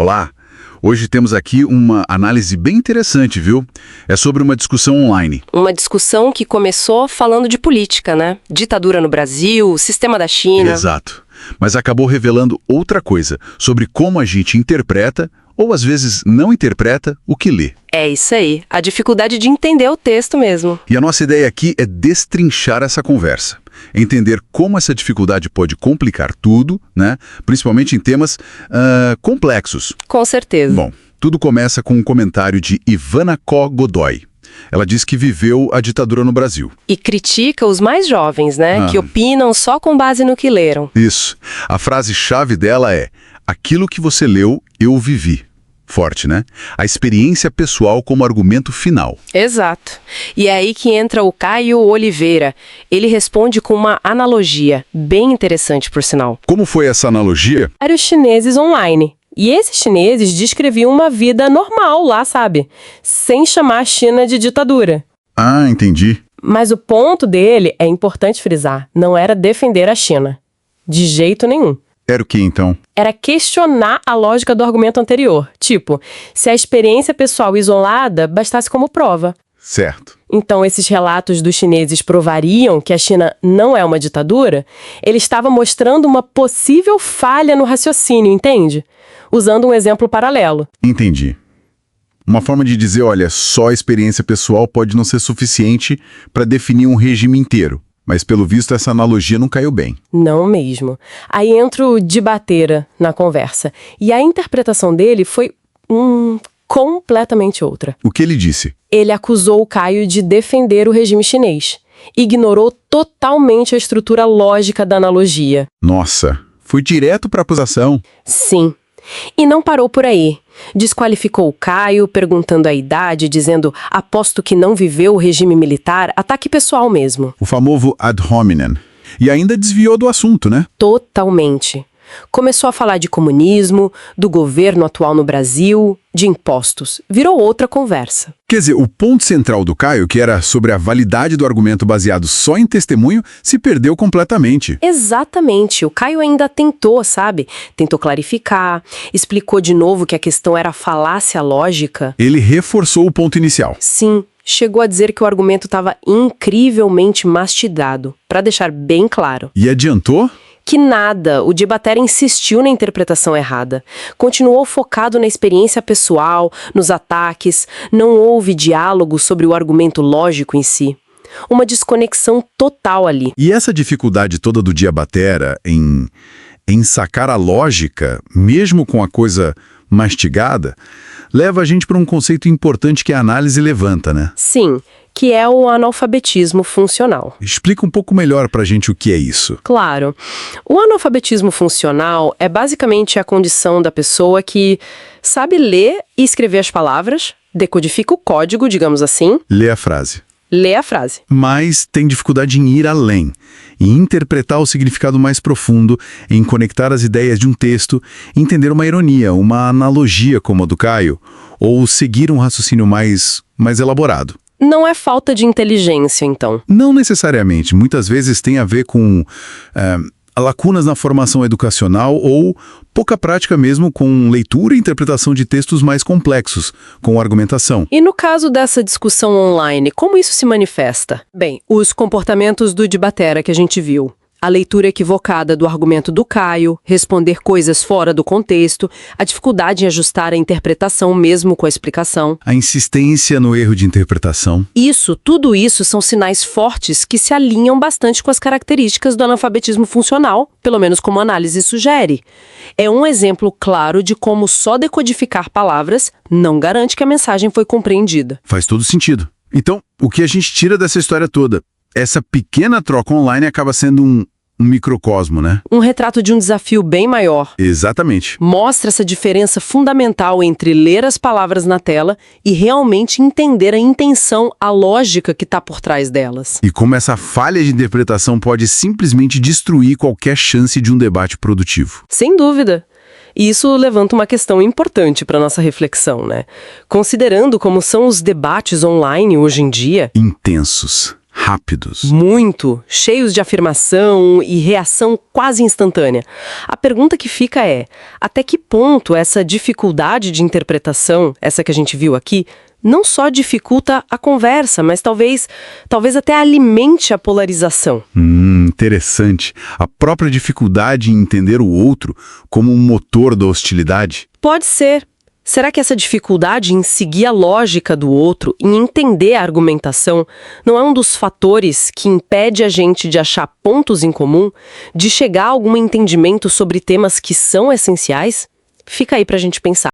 Olá! Hoje temos aqui uma análise bem interessante, viu? É sobre uma discussão online. Uma discussão que começou falando de política, né? Ditadura no Brasil, sistema da China. Exato. Mas acabou revelando outra coisa, sobre como a gente interpreta, ou às vezes não interpreta, o que lê. É isso aí, a dificuldade de entender o texto mesmo. E a nossa ideia aqui é destrinchar essa conversa. Entender como essa dificuldade pode complicar tudo, né? Principalmente em temas complexos. Com certeza. Bom, tudo começa com um comentário de Ivana Ko Godoy. Ela diz que viveu a ditadura no Brasil. E critica os mais jovens, né? Que opinam só com base no que leram. Isso. A frase-chave dela é: aquilo que você leu, eu vivi. Forte, né? A experiência pessoal como argumento final. Exato. E é aí que entra o Caio Oliveira. Ele responde com uma analogia, bem interessante por sinal. Como foi essa analogia? Vários chineses online. E esses chineses descreviam uma vida normal lá, sabe? Sem chamar a China de ditadura. Ah, entendi. Mas o ponto dele, é importante frisar, não era defender a China. De jeito nenhum. Era o que, então? Era questionar a lógica do argumento anterior. Tipo, se a experiência pessoal isolada bastasse como prova. Certo. Então, esses relatos dos chineses provariam que a China não é uma ditadura? Ele estava mostrando uma possível falha no raciocínio, entende? Usando um exemplo paralelo. Entendi. Uma forma de dizer, olha, só a experiência pessoal pode não ser suficiente para definir um regime inteiro. Mas, pelo visto, essa analogia não caiu bem. Não mesmo. Aí entra o de Batera na conversa. E a interpretação dele foi completamente outra. O que ele disse? Ele acusou o Caio de defender o regime chinês. Ignorou totalmente a estrutura lógica da analogia. Nossa, foi direto para a acusação. Sim. E não parou por aí. Desqualificou o Caio, perguntando a idade, dizendo: aposto que não viveu o regime militar, ataque pessoal mesmo. O famoso ad hominem. E ainda desviou do assunto, né? Totalmente. Começou a falar de comunismo, do governo atual no Brasil, de impostos. Virou outra conversa. Quer dizer, o ponto central do Caio, que era sobre a validade do argumento baseado só em testemunho, se perdeu completamente. Exatamente. O Caio ainda tentou, sabe? Tentou clarificar, explicou de novo que a questão era falácia lógica. Ele reforçou o ponto inicial. Sim. Chegou a dizer que o argumento estava incrivelmente mastigado, para deixar bem claro. E adiantou? Que nada, o de Batera insistiu na interpretação errada. Continuou focado na experiência pessoal, nos ataques, não houve diálogo sobre o argumento lógico em si. Uma desconexão total ali. E essa dificuldade toda do de Batera em sacar a lógica, mesmo com a coisa mastigada, leva a gente para um conceito importante que a análise levanta, né? Sim, que é o analfabetismo funcional. Explica um pouco melhor pra gente o que é isso. Claro. O analfabetismo funcional é basicamente a condição da pessoa que sabe ler e escrever as palavras, decodifica o código, digamos assim. Lê a frase. Lê a frase. Mas tem dificuldade em ir além, em interpretar o significado mais profundo, em conectar as ideias de um texto, entender uma ironia, uma analogia como a do Caio, ou seguir um raciocínio mais elaborado. Não é falta de inteligência, então? Não necessariamente. Muitas vezes tem a ver com lacunas na formação educacional ou pouca prática mesmo com leitura e interpretação de textos mais complexos, com argumentação. E no caso dessa discussão online, como isso se manifesta? Bem, os comportamentos do de Batera que a gente viu. A leitura equivocada do argumento do Caio, responder coisas fora do contexto, a dificuldade em ajustar a interpretação mesmo com a explicação. A insistência no erro de interpretação. Tudo isso são sinais fortes que se alinham bastante com as características do analfabetismo funcional, pelo menos como a análise sugere. É um exemplo claro de como só decodificar palavras não garante que a mensagem foi compreendida. Faz todo sentido. Então, o que a gente tira dessa história toda? Essa pequena troca online acaba sendo um microcosmo, né? Um retrato de um desafio bem maior. Exatamente. Mostra essa diferença fundamental entre ler as palavras na tela e realmente entender a intenção, a lógica que está por trás delas. E como essa falha de interpretação pode simplesmente destruir qualquer chance de um debate produtivo. Sem dúvida. E isso levanta uma questão importante para nossa reflexão, né? Considerando como são os debates online hoje em dia. Intensos. rápidos. Muito, cheios de afirmação e reação quase instantânea. A pergunta que fica é, até que ponto essa dificuldade de interpretação, essa que a gente viu aqui, não só dificulta a conversa, mas talvez até alimente a polarização. Interessante. A própria dificuldade em entender o outro como um motor da hostilidade. Pode ser. Será que essa dificuldade em seguir a lógica do outro, em entender a argumentação, não é um dos fatores que impede a gente de achar pontos em comum, de chegar a algum entendimento sobre temas que são essenciais? Fica aí pra gente pensar.